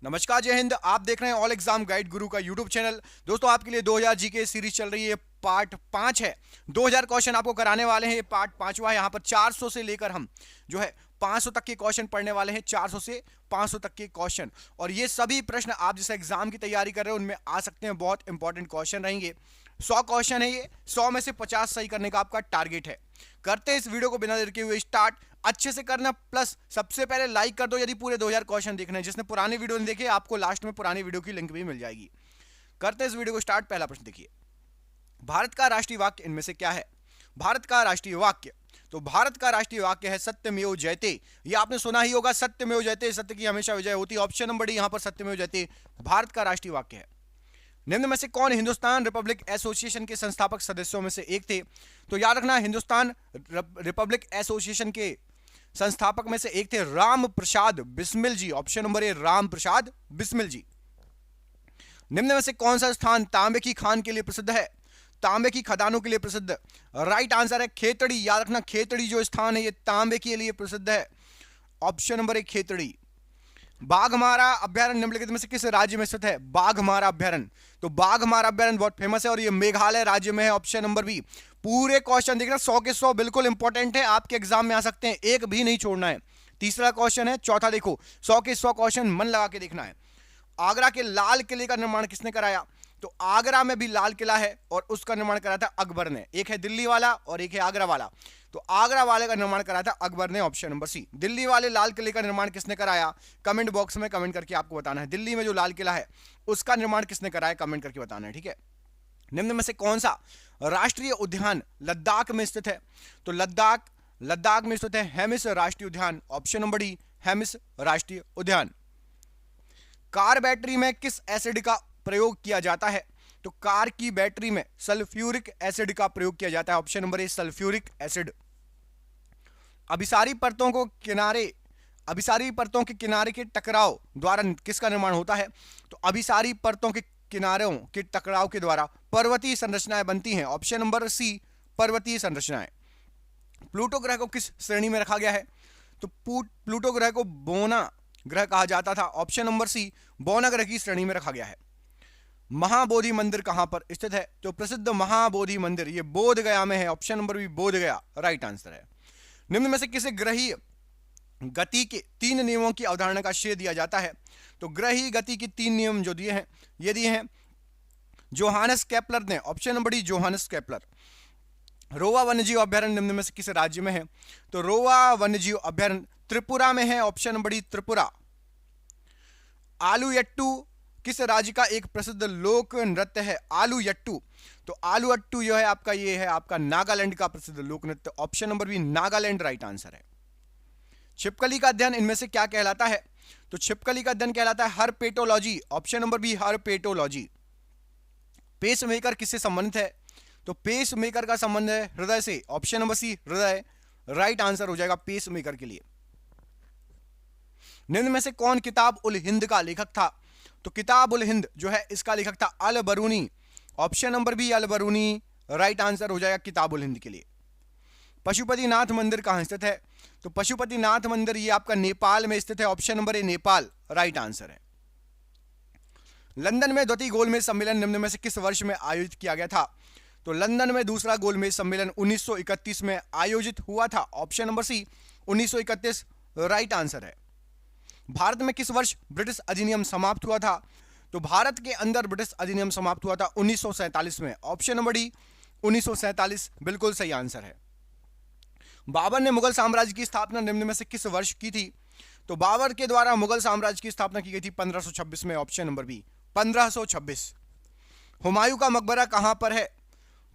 नमस्कार, जय हिंद। आप देख रहे हैं ऑल एग्जाम गाइड गुरु का यूट्यूब चैनल। दोस्तों, आपके लिए 2000 जीके सीरीज चल रही है, पार्ट 5 है। 2000 क्वेश्चन आपको कराने वाले हैं। ये पार्ट 5वां है। यहाँ पर 400 से लेकर हम जो है 500 तक के क्वेश्चन पढ़ने वाले हैं। 400 से 500 तक के क्वेश्चन, और ये सभी प्रश्न आप जैसे एग्जाम की तैयारी कर रहे हो उनमें आ सकते हैं। बहुत इंपॉर्टेंट क्वेश्चन रहेंगे। 100 क्वेश्चन है ये। 100 में से 50 सही करने का आपका टारगेट है। करते हैं इस वीडियो को बिना देर के हुए स्टार्ट। अच्छे से करना, प्लस सबसे पहले लाइक कर दो यदि पूरे 2000 क्वेश्चन देखने हैं। जिसने पुरानी वीडियो नहीं देखे, आपको लास्ट में पुरानी वीडियो की लिंक भी मिल जाएगी। करते हैं इस वीडियो को स्टार्ट। पहला प्रश्न देखिए, भारत का राष्ट्रीय वाक्य इनमें से क्या है? भारत का राष्ट्रीय वाक्य, तो भारत का राष्ट्रीय वाक्य है सत्यमेव जयते। ये आपने सुना ही होगा, सत्यमेव जयते, सत्य की हमेशा विजय होती है। ऑप्शन नंबर डी, यहां पर सत्यमेव जयते भारत का राष्ट्रीय वाक्य है। निम्न में से कौन हिंदुस्तान रिपब्लिक एसोसिएशन के संस्थापक सदस्यों में से एक थे? तो याद रखना, हिंदुस्तान रिपब्लिक एसोसिएशन के संस्थापक में से एक थे राम प्रसाद बिस्मिल जी। ऑप्शन नंबर ए, राम प्रसाद बिस्मिल जी। निम्न में से कौन सा स्थान तांबे की खान के लिए प्रसिद्ध है? तांबे की खदानों के लिए प्रसिद्ध। राइट आंसर है खेतड़ी। याद रखना, खेतड़ी जो स्थान है ये तांबे के लिए प्रसिद्ध है। ऑप्शन नंबर ए, खेतड़ी। बाघमारा अभ्यारण्य निम्नलिखित में से किस राज्य में स्थित है? बाघमारा अभ्यारण्य, तो बाघमारा अभ्यारण्य बहुत फेमस है और ये मेघालय राज्य में है। Option number B. पूरे क्वेश्चन देखना, 100 के 100 बिल्कुल इंपॉर्टेंट है, आपके एग्जाम में आ सकते हैं, एक भी नहीं छोड़ना है। तीसरा क्वेश्चन है। चौथा देखो, 100 के 100 क्वेश्चन मन लगा के देखना है। आगरा के लाल किले का निर्माण किसने कराया? तो आगरा में भी लाल किला है और उसका निर्माण कराया था अकबर ने। एक है दिल्ली वाला और एक है आगरा वाला। तो आगरा वाले का निर्माण कराया था अकबर ने। ऑप्शन नंबर सी। दिल्ली वाले लाल किले का निर्माण किसने कराया? कमेंट बॉक्स में कमेंट करके आपको बताना है। दिल्ली में जो लाल किला है उसका निर्माण किसने कराया, कमेंट करके बताना है, ठीक है। निम्न में से कौन सा राष्ट्रीय उद्यान लद्दाख में स्थित है? तो लद्दाख में स्थित है हेमिस राष्ट्रीय उद्यान। ऑप्शन नंबर डी, हेमिस राष्ट्रीय उद्यान। कार बैटरी में किस एसिड का प्रयोग किया जाता है? तो कार की बैटरी में सल्फ्यूरिक एसिड का प्रयोग किया जाता है। ऑप्शन नंबर ए, सल्फ्यूरिक एसिड। अभिसारी परतों के किनारे के टकराव द्वारा किसका निर्माण होता है? तो अभिसारी परतों के किनारों के टकराव के द्वारा पर्वतीय संरचनाएं बनती हैं। ऑप्शन नंबर सी, पर्वतीय संरचनाएं। प्लूटो ग्रह को किस श्रेणी में रखा गया है? तो प्लूटो ग्रह को बोना ग्रह कहा जाता था। ऑप्शन नंबर सी, बोना ग्रह की श्रेणी में रखा गया है। महाबोधि मंदिर कहां पर स्थित है? तो प्रसिद्ध महाबोधि मंदिर ये बोध गया में है। ऑप्शन नंबर बी, बोध गया राइट आंसर है। निम्न में से किसे ग्रहीय गति के 3 नियमों की अवधारणा का श्रेय दिया जाता है? तो ग्रहीय गति के 3 नियम जो दिए हैं, ये दिए हैं जोहानस केपलर ने। Option number D, Johannes Kepler. रोवा वन्यजीव अभ्यारण्य निम्न में से किस राज्य में है? तो रोवा वन्यजीव अभ्यारण्य त्रिपुरा में है। Option number D, Tripura. Aaluyattu किस राज्य का एक प्रसिद्ध लोक नृत्य है? आलूयट्टू, तो आलूयट्टू जो है आपका, ये है आपका नागालैंड का प्रसिद्ध लोक नृत्य। Option number B, Nagaland right answer है। छिपकली का अध्ययन इनमें से क्या कहलाता है? तो छिपकली का अध्ययन कहलाता है herpetology. Option number B, herpetology. Pacemaker किससे संबंधित है? तो पेसमेकर का संबंध है हृदय से। ऑप्शन नंबर सी, हृदय राइट आंसर हो जाएगा पेसमेकर के लिए। निम्न में से कौन किताब उल हिंद का लेखक था? तो किताब उल हिंद जो है इसका लेखक था अल बरूनी। ऑप्शन नंबर बी, अल बरूनी राइट आंसर हो जाएगा किताब उल हिंद के लिए। पशुपतिनाथ मंदिर कहां स्थित है? तो पशुपतिनाथ मंदिर ये आपका नेपाल में स्थित है। ऑप्शन नंबर ए, नेपाल राइट आंसर है। लंदन में द्वितीय गोलमेज सम्मेलन निम्न में से किस वर्ष में आयोजित किया गया था? तो लंदन में दूसरा गोलमेज सम्मेलन 1931 में आयोजित हुआ था। Option number C, 1931 right answer है। भारत में किस वर्ष ब्रिटिश अधिनियम समाप्त हुआ था? तो भारत के अंदर ब्रिटिश अधिनियम समाप्त हुआ था 1947 में। ऑप्शन नंबर डी, 1947 बिल्कुल सही आंसर है। बाबर ने मुगल साम्राज्य की स्थापना निम्न में से किस वर्ष की थी? तो बाबर के द्वारा मुगल साम्राज्य की स्थापना की गई थी 1526 में। Option number B, 1526। हुमायूं का मकबरा कहां पर है?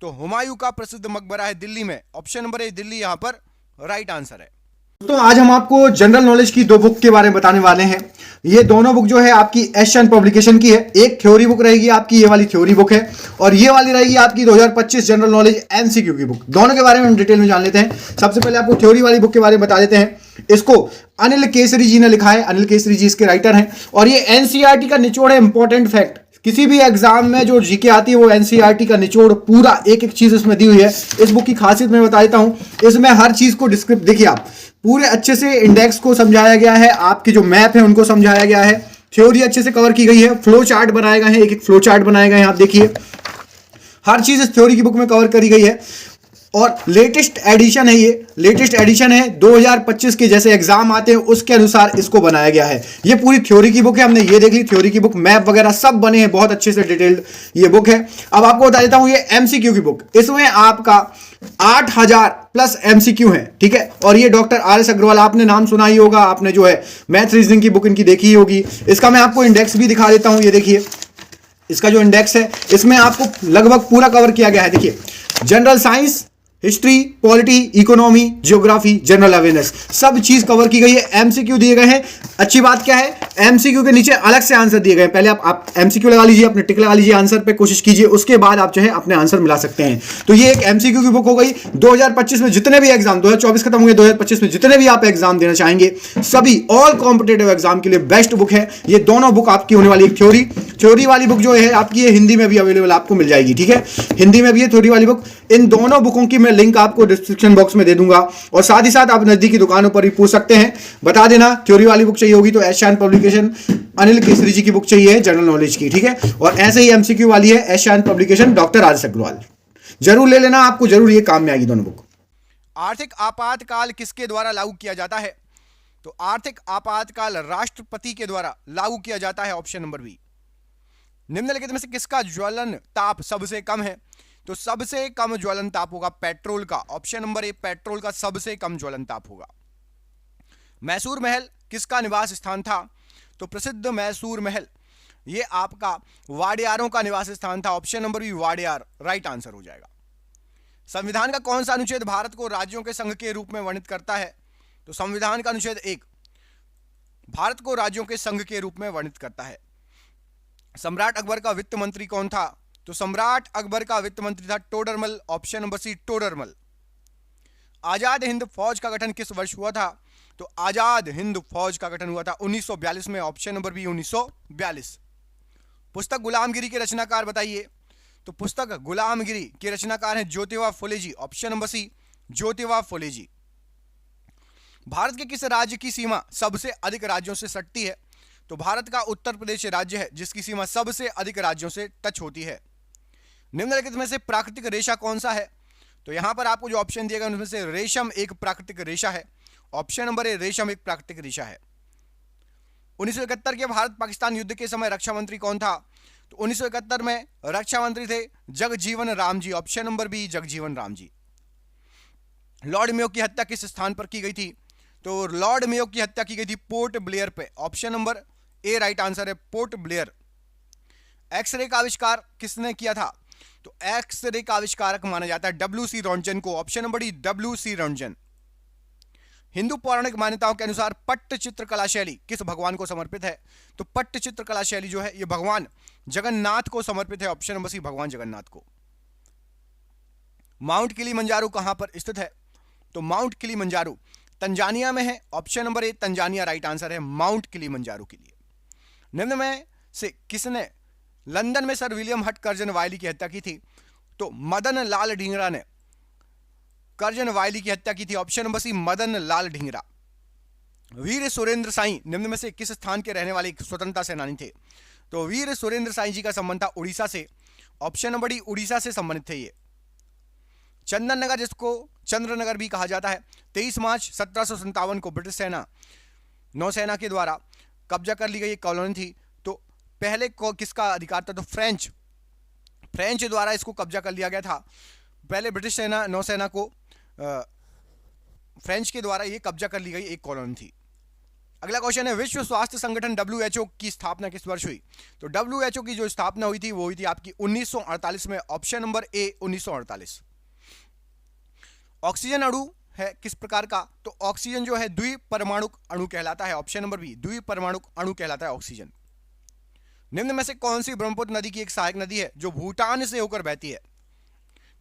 तो हुमायूं का प्रसिद्ध मकबरा है दिल्ली में। ऑप्शन नंबर ए, दिल्ली यहां पर राइट आंसर है। दोस्तों, आज हम आपको जनरल नॉलेज की 2 बुक के बारे में बताने वाले हैं। ये दोनों बुक जो है आपकी एशियन पब्लिकेशन की है। एक थ्योरी बुक रहेगी आपकी, ये वाली थ्योरी बुक है, और ये वाली रहेगी आपकी 2025 जनरल नॉलेज एमसीक्यू की बुक। दोनों के बारे में हम डिटेल में जान लेते हैं। सबसे पहले आपको थ्योरी वाली बुक के बारे में बता देते हैं। इसको अनिल केसरी जी ने लिखा है। अनिल केसरी जी इसके राइटर हैं, और ये एनसीईआरटी का निचोड़ है। इंपॉर्टेंट फैक्ट, किसी भी एग्जाम में जो जीके आती है वो एनसीईआरटी का निचोड़ पूरा एक एक चीज इसमें दी हुई है। इस बुक की खासियत मैं बता देता हूं। इसमें हर चीज को डिस्क्रिप्ट देखिए, आप पूरे अच्छे से इंडेक्स को समझाया गया है, आपके जो मैप है उनको समझाया गया है, थ्योरी अच्छे से कवर की गई है, फ्लो चार्ट बनाए गए हैं, एक एक फ्लो चार्ट बनाए गए हैं, आप देखिए हर चीज इस थ्योरी की बुक में कवर करी गई है। और लेटेस्ट एडिशन है, ये लेटेस्ट एडिशन है, 2025 के जैसे एग्जाम आते हैं उसके अनुसार इसको बनाया गया है। ये पूरी थ्योरी की बुक है, हमने ये देख ली थ्योरी की बुक, मैप वगैरह सब बने हैं, बहुत अच्छे से डिटेल्ड ये बुक है। अब आपको बता देता हूं ये एमसीक्यू की बुक, इसमें आपका 8000 प्लस एमसीक्यू है, ठीक है। और ये डॉक्टर RS अग्रवाल, आपने नाम सुना ही होगा, आपने जो है मैथ रीजनिंग की बुक इनकी देखी ही होगी। इसका मैं आपको इंडेक्स भी दिखा देता हूं, ये देखिए इसका जो इंडेक्स है इसमें आपको लगभग पूरा कवर किया गया है। देखिए general science, history, polity, economy, geography, general awareness, सब चीज कवर की गई है। एमसीक्यू दिए गए हैं। अच्छी बात क्या है, एमसीक्यू के नीचे अलग से आंसर दिए गए हैं। पहले आप एमसीक्यू लगा लीजिए, अपने टिक लगा लीजिए, आंसर पे कोशिश कीजिए, उसके बाद आप जो है अपने आंसर मिला सकते हैं। तो ये एक एमसीक्यू की बुक हो गई। 2025 में जितने भी एग्जाम, 2024 खत्म हुए, 2025 में जितने भी आप एग्जाम देना चाहेंगे, सभी ऑल कॉम्पिटेटिव एग्जाम के लिए बेस्ट बुक है। ये दोनों बुक आपकी होने वाली, थ्योरी वाली बुक जो है आपकी, ये हिंदी में भी अवेलेबल आपको मिल जाएगी, ठीक है। हिंदी में भी है थ्योरी वाली बुक। इन दोनों बुकों की मैं लिंक आपको डिस्क्रिप्शन बॉक्स में दे दूंगा, और साथ ही साथ आप नजदीकी दुकानों पर भी पूछ सकते हैं। बता देना थ्योरी वाली बुक चाहिए होगी तो एशियान पब्लिकेशन अनिल केसरी जी की बुक चाहिए जनरल नॉलेज की, ठीक है। और ऐसे ही एमसीक्यू वाली है Asian publication doctor RS Agrawal, जरूर ले लेना, आपको जरूर ये काम में आएगी दोनों बुक। आर्थिक आपातकाल किसके द्वारा लागू किया जाता है? तो आर्थिक आपातकाल राष्ट्रपति के द्वारा लागू किया जाता है, ऑप्शन नंबर बी। निम्नलिखित में से किसका ज्वलन ताप सबसे कम है? तो सबसे कम ज्वलन ताप होगा पेट्रोल का, ऑप्शन नंबर ए, पेट्रोल का सबसे कम ज्वलन ताप होगा। मैसूर महल किसका निवास स्थान था? तो प्रसिद्ध मैसूर महल ये आपका वाडियारों का निवास स्थान था, option number B, Wadiyar right answer हो जाएगा। संविधान का कौन सा अनुच्छेद भारत को राज्यों के संघ के रूप में वर्णित करता है? तो संविधान का अनुच्छेद 1 भारत को राज्यों के संघ के रूप में वर्णित करता है। सम्राट अकबर का वित्त मंत्री कौन था? तो सम्राट अकबर का वित्त मंत्री था Todarmal, option number C, Todarmal. Azad Hind Fauj का गठन किस वर्ष हुआ था? तो आजाद हिंद फौज का गठन हुआ था 1942 में, ऑप्शन नंबर बी, 1942। पुस्तक गुलामगिरी के रचनाकार बताइए। तो पुस्तक गुलामगिरी के रचनाकार हैं ज्योतिबा फुले जी, ऑप्शन नंबर सी, ज्योतिबा फुले जी। भारत के किस राज्य की सीमा सबसे अधिक राज्यों से सटती है? तो भारत का उत्तर प्रदेश राज्य है जिसकी सीमा सबसे अधिक राज्यों से टच होती है। निम्नलिखित में से प्राकृतिक रेशा कौन सा है? तो यहां पर आपको जो ऑप्शन दिए गए उनमें से रेशम एक प्राकृतिक रेशा है, ऑप्शन नंबर ए, रेशम एक प्राकृतिक रेशा है। 1971 के भारत पाकिस्तान युद्ध के समय रक्षा मंत्री कौन था? तो 1971 में रक्षा मंत्री थे Jagjivan Ram ji, option number B, Jagjivan Ram ji. Lord Mayo की हत्या किस स्थान पर की गई थी? तो लॉर्ड मेयो की हत्या की गई थी पोर्ट ब्लेयर पे, ऑप्शन नंबर ए राइट आंसर है, पोर्ट ब्लेयर। एक्सरे का आविष्कार किसने किया था? तो एक्सरे का आविष्कारक माना जाता है WC रॉन्टजन को, option number D, WC Röntgen. Hindu पौराणिक मान्यताओं के अनुसार पट्टचित्र कला शैली किस भगवान को समर्पित है? तो पट्टचित्र कला शैली जो है ये भगवान जगन्नाथ को समर्पित है, ऑप्शन नंबर सी, भगवान जगन्नाथ को। माउंट किलिमंजारो कहां पर स्थित है? तो माउंट किलिमंजारो तंजानिया में है, ऑप्शन नंबर ए, तंजानिया राइट आंसर है माउंट किलिमंजारो के लिए। निम्न में से किसने लंदन में सर विलियम हट कर्जन वायली की हत्या की थी? तो मदन लाल ढींगरा ने कर्जन वायली की हत्या की थी, ऑप्शन नंबर सी, मदन लाल ढींगरा। वीर सुरेंद्र साई निम्न में से किस स्थान के रहने वाले स्वतंत्रता सेनानी थे? तो वीर सुरेंद्र साई जी का संबंध था उड़ीसा से, ऑप्शन नंबर डी, उड़ीसा से संबंधित थे ये। चंदन नगर जिसको चंद्रनगर भी कहा जाता है, 23 मार्च 1757 को ब्रिटिश सेना नौसेना के द्वारा कब्जा कर ली गई एक कॉलोनी थी। तो पहले को किसका अधिकार था? तो फ्रेंच द्वारा इसको कब्जा कर लिया गया था। पहले ब्रिटिश सेना नौसेना को फ्रेंच के द्वारा ये कब्जा कर ली गई एक कॉलोनी थी। अगला क्वेश्चन है विश्व स्वास्थ्य संगठन WHO की स्थापना किस वर्ष हुई? तो WHO की जो स्थापना हुई थी वो हुई थी आपकी 1948 में, ऑप्शन नंबर ए, 1948। ऑक्सीजन अणु है किस प्रकार का? तो ऑक्सीजन जो है द्विपरमाणुक अणु कहलाता है, ऑप्शन नंबर बी, द्विपरमाणुक अणु कहलाता है ऑक्सीजन। निम्न में से कौन सी ब्रह्मपुत्र नदी की एक सहायक नदी है जो भूटान से होकर बहती है?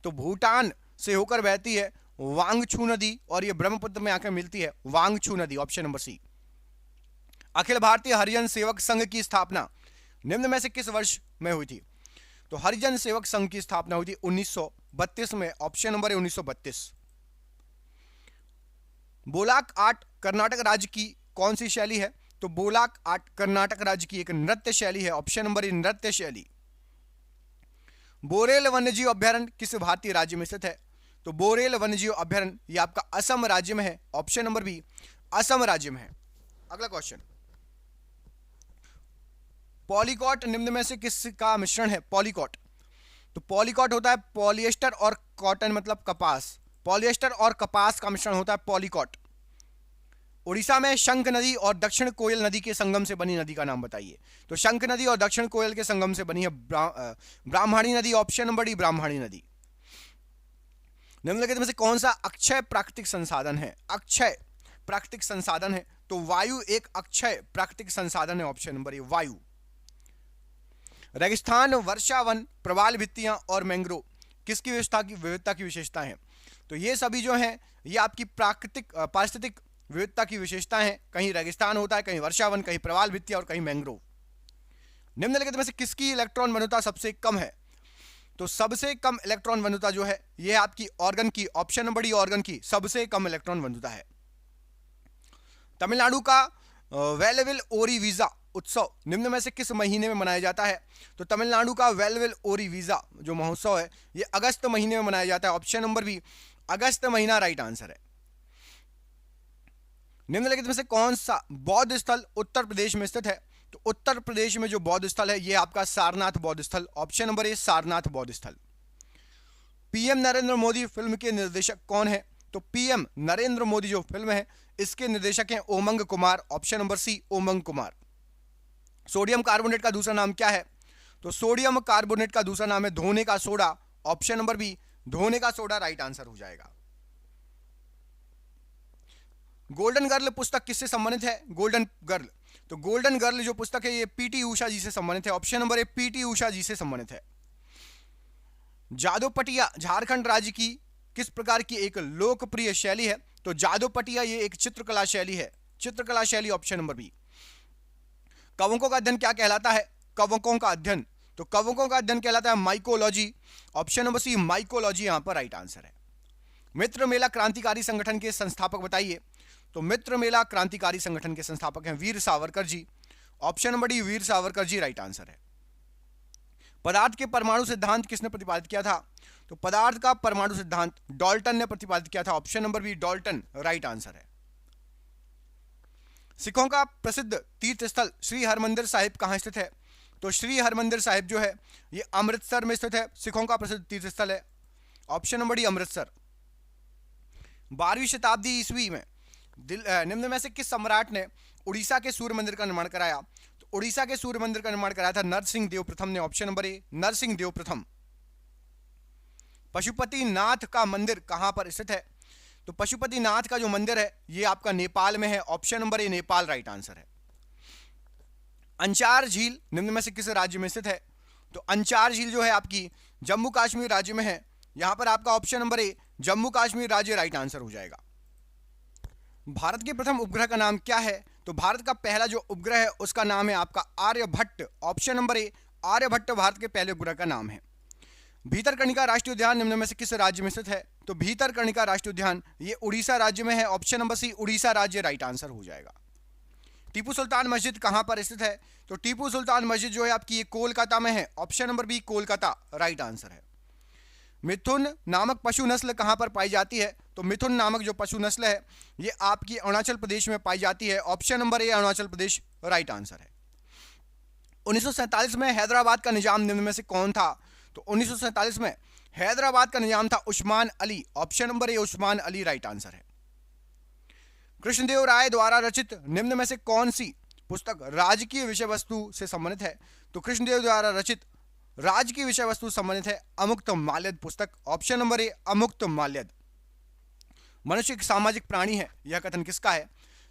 तो भूटान से होकर बहती है वांगछू नदी, और ये ब्रह्मपुत्र में आकर मिलती है वांगछू नदी, ऑप्शन नंबर सी। अखिल भारतीय हरिजन सेवक संघ की स्थापना निम्न में से किस वर्ष में हुई थी? तो हरिजन सेवक संघ की स्थापना हुई थी 1932 में, ऑप्शन नंबर है 1932। बोलाक आर्ट कर्नाटक राज्य की कौन सी शैली है? तो बोलाक आर्ट कर्नाटक राज्य की एक नृत्य शैली है, ऑप्शन नंबर ए नृत्य शैली। बोरेल वन्यजीव अभ्यारण्य किस भारतीय राज्य में स्थित है? तो बोरेल वन्यजीव अभ्यारण्य ये आपका असम राज्य में है, ऑप्शन नंबर बी असम राज्य में है। अगला क्वेश्चन, पॉलीकॉट निम्न में से किसका मिश्रण है? पॉलीकॉट, तो पॉलीकॉट होता है पॉलिएस्टर और कॉटन मतलब कपास, पॉलिएस्टर और कपास का मिश्रण होता है पॉलीकॉट। उड़ीसा में शंख नदी और दक्षिण कोयल नदी के संगम से बनी नदी का नाम बताइए। तो शंख नदी और दक्षिण कोयल के संगम से बनी है ब्राह्मणी नदी, ऑप्शन नंबर डी ब्राह्मणी नदी। निम्नलिखित में से कौन सा अक्षय प्राकृतिक संसाधन है? अक्षय प्राकृतिक संसाधन है तो वायु एक अक्षय प्राकृतिक संसाधन है, ऑप्शन नंबर ए वायु। रेगिस्तान, वर्षा वन, प्रवाल भित्तियां और मैंग्रोव किसकी विविधता की विशेषता है? तो ये सभी जो हैं ये आपकी प्राकृतिक पारिस्थितिक विविधता की विशेषता है। कहीं रेगिस्तान होता है, कहीं वर्षा वन, कहीं प्रवाल भित्तियां और कहीं मैंग्रोव। निम्नलिखित में से किसकी इलेक्ट्रॉन वनुता सबसे कम है? तो सबसे कम इलेक्ट्रॉन वनुता जो है ये आपकी ऑर्गन की, ऑप्शन नंबर डी ऑर्गन की सबसे कम इलेक्ट्रॉन वनुता है। तमिलनाडु का वेलविल ओरी वीजा उत्सव निम्न में से किस महीने में मनाया जाता है? तो तमिलनाडु का वेलविल ओरी वीजा जो महोत्सव है ये अगस्त महीने में मनाया जाता है, ऑप्शन नंबर बी अगस्त महीना राइट आंसर है। निम्नलिखित में से कौन सा बौद्ध स्थल उत्तर प्रदेश में स्थित है? तो उत्तर प्रदेश में जो बौद्ध स्थल है ये आपका सारनाथ बौद्ध स्थल, ऑप्शन नंबर ए सारनाथ बौद्ध स्थल। पीएम नरेंद्र मोदी फिल्म के निर्देशक कौन है? तो पीएम नरेंद्र मोदी जो फिल्म है इसके निर्देशक हैं उमंग कुमार, ऑप्शन नंबर सी उमंग कुमार। सोडियम कार्बोनेट का दूसरा नाम क्या है? तो सोडियम कार्बोनेट का दूसरा नाम है धोने का सोडा, ऑप्शन नंबर बी धोने का सोडा राइट आंसर हो जाएगा। गोल्डन गर्ल पुस्तक किससे संबंधित है? गोल्डन गर्ल, तो गोल्डन गर्ल जो पुस्तक है ये पीटी उषा जी से संबंधित है, ऑप्शन नंबर ए पीटी उषा जी से संबंधित है। जादोपटिया झारखंड राज्य की किस प्रकार की एक लोकप्रिय शैली है? तो जादोपटिया ये एक चित्रकला शैली है, चित्रकला शैली, ऑप्शन नंबर बी। कवकों का अध्ययन क्या कहलाता है? कवकों का अध्ययन, तो कवकों का अध्ययन कहलाता है mycology, option number C mycology यहां पर राइट आंसर है। मित्र मेला क्रांतिकारी संगठन के संस्थापक बताइए। तो मित्र मेला क्रांतिकारी संगठन के संस्थापक हैं Veer Savarkar ji, option number D Veer Savarkar ji right answer है। पदार्थ के परमाणु सिद्धांत किसने प्रतिपादित किया था? तो पदार्थ का परमाणु सिद्धांत डाल्टन ने प्रतिपादित किया था, option number B Dalton right answer है। सिखों का प्रसिद्ध तीर्थ स्थल श्री हरमंदिर साहिब कहां स्थित है? तो श्री हरमंदिर साहिब जो है ये अमृतसर में स्थित है, सिखों का प्रसिद्ध तीर्थ स्थल है, ऑप्शन नंबर डी अमृतसर। 12वीं शताब्दी ईस्वी में निम्न में से किस सम्राट ने उड़ीसा के सूर्य मंदिर का निर्माण कराया? तो उड़ीसा के सूर्य मंदिर का निर्माण कराया था नरसिंह देव प्रथम ने, ऑप्शन नंबर ए नरसिंह देव प्रथम। पशुपति नाथ का मंदिर कहां पर स्थित है? तो पशुपति नाथ का जो मंदिर है ये आपका नेपाल में है, ऑप्शन नंबर ए नेपाल राइट आंसर है। अंचार झील निम्न में से किस राज्य में स्थित है? तो अंचार झील जो है आपकी जम्मू कश्मीर राज्य में है, यहां पर आपका ऑप्शन नंबर ए जम्मू कश्मीर राज्य राइट आंसर हो जाएगा। भारत के प्रथम उपग्रह का नाम क्या है? तो भारत का पहला जो उपग्रह है उसका नाम है आपका Aryabhata, option number A Aryabhata Bharat के पहले उपग्रह का नाम है। भीतरकनिका राष्ट्रीय उद्यान निम्न में से किस राज्य में स्थित है? तो भीतरकनिका राष्ट्रीय उद्यान ये उड़ीसा राज्य में है, ऑप्शन नंबर सी उड़ीसा राज्य राइट आंसर हो जाएगा। टीपू सुल्तान मस्जिद कहां पर स्थित है? तो टीपू सुल्तान मस्जिद जो है आपकी ये कोलकाता में है, option number B Kolkata right answer है। मिथुन नामक पशु नस्ल कहां पर पाई जाती है? तो मिथुन नामक जो पशु नस्ल है ये आपकी अरुणाचल प्रदेश में पाई जाती है, ऑप्शन नंबर ए अरुणाचल प्रदेश राइट आंसर है। 1947 में हैदराबाद का निजाम निम्न में से कौन था? तो 1947 में हैदराबाद का निजाम था उस्मान अली, ऑप्शन नंबर ए उस्मान अली राइट आंसर है। कृष्णदेव राय द्वारा रचित निम्न में से कौन सी पुस्तक राजकीय विषय वस्तु से संबंधित है? तो कृष्णदेव द्वारा रचित राजकीय विषय वस्तु संबंधित है अमुक्त माल्यद पुस्तक, ऑप्शन नंबर ए अमुक्त माल्यद। मनुष्य एक सामाजिक प्राणी है, यह कथन किसका है?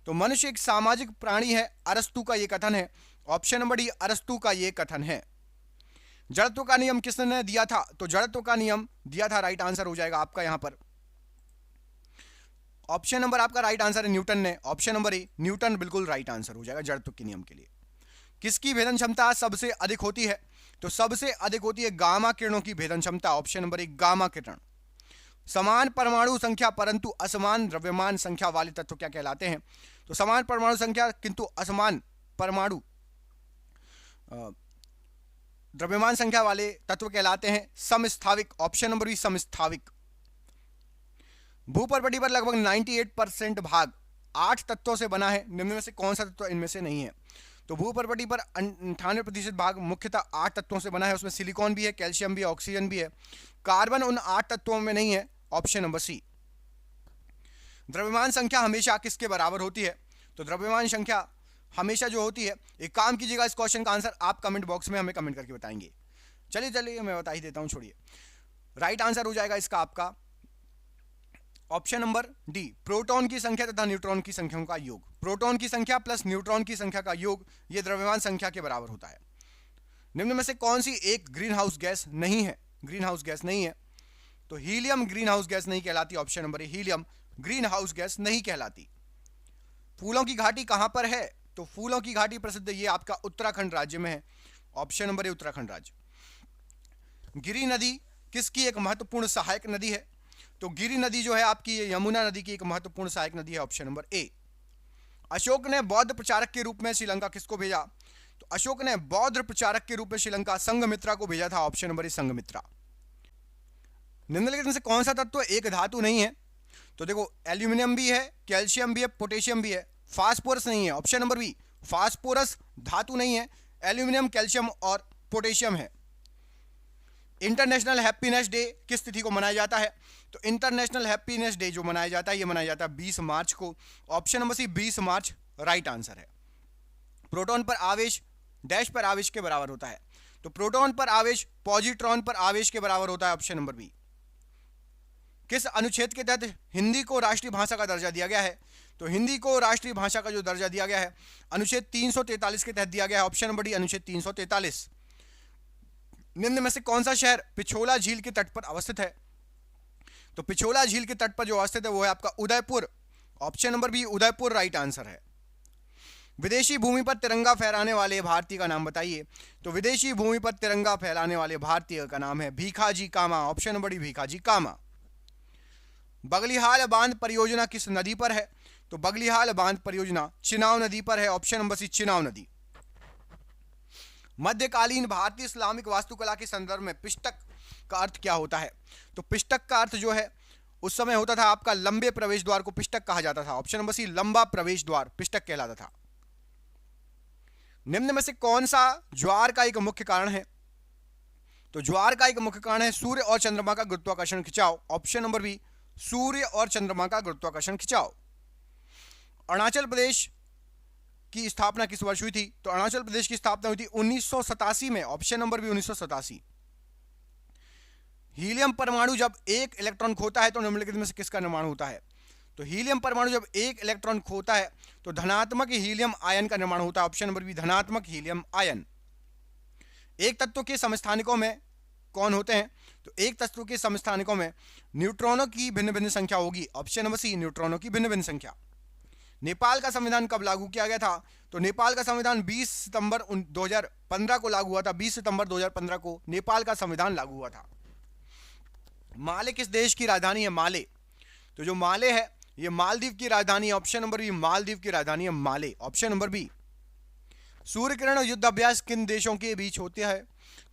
तो मनुष्य एक सामाजिक प्राणी है, अरस्तु का यह कथन है, ऑप्शन नंबर डी अरस्तु का यह कथन है। जड़त्व का नियम किसने दिया था? तो जड़त्व का नियम दिया था राइट आंसर हो जाएगा आपका यहां पर, ऑप्शन नंबर आपका राइट आंसर है न्यूटन ने, ऑप्शन नंबर ए न्यूटन बिल्कुल राइट आंसर हो जाएगा जड़त्व के नियम के लिए। किसकी भेदन क्षमता सबसे अधिक होती है? तो सबसे अधिक होती है गामा किरणों की भेदन क्षमता, ऑप्शन नंबर ए गामा किरण। समान परमाणु संख्या परंतु असमान द्रव्यमान संख्या वाले तत्व क्या कहलाते हैं? तो समान परमाणु संख्या किंतु असमान परमाणु द्रव्यमान संख्या वाले तत्व कहलाते हैं समस्थाविक। ऑप्शन नंबर बी समस्थाविक। भूपर्वती पर लगभग 98% भाग 8 तत्वों से बना है, निम्न में से कौन सा तत्व इनमें से नहीं है? तो भूपर्वती पर 98% भाग मुख्यतः 8 तत्वों से बना है, उसमें सिलिकॉन भी है, कैल्शियम भी है, ऑक्सीजन भी है। कार्बन उन 8 तत्वों में नहीं है, ऑप्शन नंबर सी। द्रव्यमान संख्या हमेशा किसके बराबर होती है? तो द्रव्यमान संख्या हमेशा जो होती है, एक काम कीजिएगा, इस क्वेश्चन का आंसर आप कमेंट बॉक्स में हमें कमेंट करके बताएंगे। चलिए मैं बता ही देता हूं, छोड़िए। राइट आंसर हो जाएगा इसका आपका ऑप्शन नंबर डी, प्रोटॉन की संख्या तथा न्यूट्रॉन की संख्याओं का योग। प्रोटॉन की संख्या प्लस न्यूट्रॉन की संख्या का योग ये द्रव्यमान संख्या के बराबर होता है। निम्न में से कौन सी एक ग्रीन हाउस गैस नहीं है? ग्रीन हाउस गैस नहीं है, तो हीलियम ग्रीन हाउस गैस नहीं कहलाती। ऑप्शन नंबर ए, हीलियम ग्रीन हाउस गैस नहीं कहलाती। फूलों की घाटी कहां पर है? तो फूलों की घाटी प्रसिद्ध ये आपका उत्तराखंड राज्य में है। ऑप्शन नंबर ए, उत्तराखंड राज्य। गिरि नदी किसकी एक महत्वपूर्ण सहायक नदी है? तो गिरि नदी जो है आपकी यमुना नदी की एक महत्वपूर्ण सहायक नदी है। ऑप्शन नंबर ए। अशोक ने बौद्ध प्रचारक के रूप में श्रीलंका किसको भेजा? तो अशोक ने बौद्ध प्रचारक के रूप में श्रीलंका संघमित्रा को भेजा था। ऑप्शन नंबर ए, संघमित्रा। निम्नलिखित में से कौन सा तत्व एक धातु नहीं है? तो देखो, एल्यूमिनियम भी है, कैल्शियम भी है, पोटेशियम भी है, फास्फोरस नहीं है। ऑप्शन नंबर बी, फास्फोरस धातु नहीं है, एल्यूमिनियम, कैल्शियम और पोटेशियम है। इंटरनेशनल हैप्पीनेस डे किस तिथि को मनाया जाता है? तो इंटरनेशनल हैप्पीनेस डे जो मनाया जाता है, ये मनाया जाता है 20 मार्च को। ऑप्शन नंबर सी, 20 मार्च राइट आंसर है। प्रोटॉन पर आवेश डैश पर आवेश के बराबर होता है। तो प्रोटॉन पर आवेश पॉजिट्रॉन पर आवेश के बराबर होता है। Option number B. किस अनुच्छेद के तहत हिंदी को राष्ट्रीय भाषा का दर्जा दिया गया है? तो हिंदी को राष्ट्रीय भाषा का जो दर्जा दिया गया है, अनुच्छेद 343 के तहत दिया गया है। ऑप्शन नंबर डी, अनुच्छेद 343। निम्न में से कौन सा शहर पिछोला झील के तट पर अवस्थित है? तो पिछोला झील के तट पर जो अवस्थित है वो है आपका Udaipur. Option number B, Udaipur right answer है। विदेशी भूमि पर तिरंगा फहराने वाले भारतीय का नाम बताइए। तो विदेशी भूमि पर तिरंगा फहराने वाले भारतीय का नाम है भीखाजी कामा। ऑप्शन नंबर डी, भीखाजी कामा। बगलिहाल बांध परियोजना किस नदी पर है? तो बगलिहाल बांध परियोजना चिनाव नदी पर है। ऑप्शन नंबर सी, चिनाव नदी। मध्यकालीन भारतीय इस्लामिक वास्तुकला के संदर्भ में पिष्टक का अर्थ क्या होता है? तो पिष्टक का अर्थ जो है उस समय होता था आपका लंबे प्रवेश द्वार को पिष्टक कहा जाता था। ऑप्शन नंबर सी, लंबा प्रवेश द्वार पिष्टक कहलाता था। निम्न में से कौन सा ज्वार का एक मुख्य कारण है? तो ज्वार का एक मुख्य कारण है सूर्य और चंद्रमा का गुरुत्वाकर्षण खिंचाव। ऑप्शन नंबर बी, सूर्य और चंद्रमा का गुरुत्वाकर्षण खिंचाव। अरुणाचल प्रदेश की स्थापना किस वर्ष हुई थी? तो अरुणाचल प्रदेश की स्थापना हुई थी 1987 में। Option number B, 1987। हीलियम परमाणु जब एक इलेक्ट्रॉन खोता है तो निम्नलिखित में से किसका निर्माण होता है? तो हीलियम परमाणु जब एक इलेक्ट्रॉन खोता है तो धनात्मक हीलियम आयन का निर्माण होता है। ऑप्शन नंबर बी, धनात्मक हीलियम आयन। एक तत्व के समस्थानिकों में कौन होते हैं? तो एक तत्व के समस्थानिकों में न्यूट्रॉनों की भिन्न भिन्न संख्या होगी। ऑप्शन नंबर सी, न्यूट्रॉनों की भिन्न भिन्न संख्या। नेपाल का संविधान कब लागू किया गया था? तो नेपाल का संविधान 20 सितंबर 2015 को लागू हुआ था। 20 सितंबर 2015 को नेपाल का संविधान लागू हुआ था। माले किस देश की राजधानी है? माले, तो जो माले है ये मालदीव की राजधानी है। ऑप्शन नंबर बी, मालदीव की राजधानी है Male. Option number B. Surya Kiran युद्ध अभ्यास किन देशों के बीच होते हैं?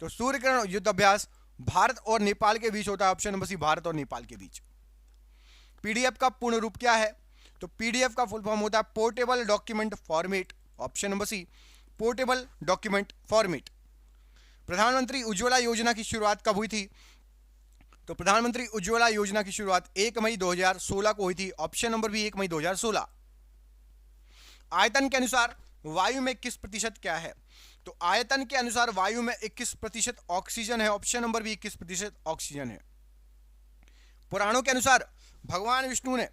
तो सूर्य किरण युद्ध अभ्यास भारत और नेपाल के बीच होता है। ऑप्शन नंबर सी, भारत और नेपाल के बीच। पीडीएफ का पूर्ण रूप क्या है? तो पीडीएफ का फुल फॉर्म होता है portable document format. Option number C, portable document format. Pradhan Mantri Ujjwala योजना की शुरुआत कब हुई थी? तो प्रधानमंत्री उज्ज्वला योजना की शुरुआत 1 मई 2016 को हुई थी। ऑप्शन नंबर बी, 1 मई 2016। आयतन के अनुसार वायु में किस प्रतिशत क्या है? तो आयतन के अनुसार वायु में 21% ऑक्सीजन है। ऑप्शन नंबर बी, 21% ऑक्सीजन है। पुराणों के अनुसार भगवान विष्णु ने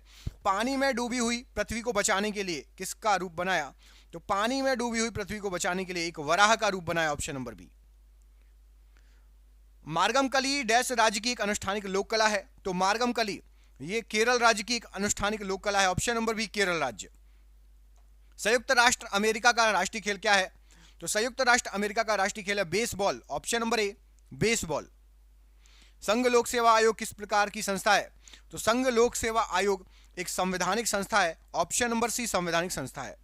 पानी में डूबी हुई पृथ्वी को बचाने के लिए किसका रूप बनाया? तो पानी में डूबी हुई पृथ्वी को बचाने के लिए एक वराह का रूप बनाया। Option number B. Margamkali dash राज्य की एक अनुष्ठानिक लोक कला है? तो मार्गमकली ये केरल राज्य की एक अनुष्ठानिक लोक कला है। ऑप्शन नंबर बी, केरल राज्य। संयुक्त राष्ट्र अमेरिका का राष्ट्रीय खेल क्या है? तो संयुक्त राष्ट्र अमेरिका का राष्ट्रीय खेल है बेसबॉल। ऑप्शन नंबर ए, बेसबॉल। संघ लोक सेवा आयोग किस प्रकार की संस्था है? तो संघ लोक सेवा आयोग एक संवैधानिक संस्था है। ऑप्शन नंबर सी संवैधानिक संस्था है।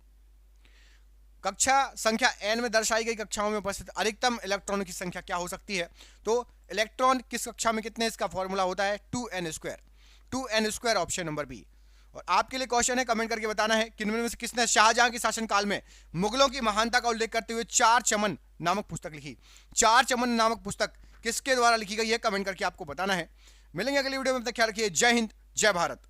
कक्षा संख्या n में दर्शाई गई कक्षाओं में उपस्थित अधिकतम इलेक्ट्रॉन की संख्या क्या हो सकती है? तो इलेक्ट्रॉन किस कक्षा में कितने, इसका फॉर्मूला होता है 2n²। Option number B. और आपके लिए क्वेश्चन है, कमेंट करके बताना है किनमें में से किसने शाहजहां के शासनकाल में मुगलों की महानता का उल्लेख करते हुए चार चमन नामक पुस्तक लिखी? चार चमन नामक पुस्तक किसके द्वारा लिखी गई है? कमेंट करके आपको बताना है। मिलेंगे अगली वीडियो में, तब तक ख्याल रखिए। जय हिंद, जय भारत।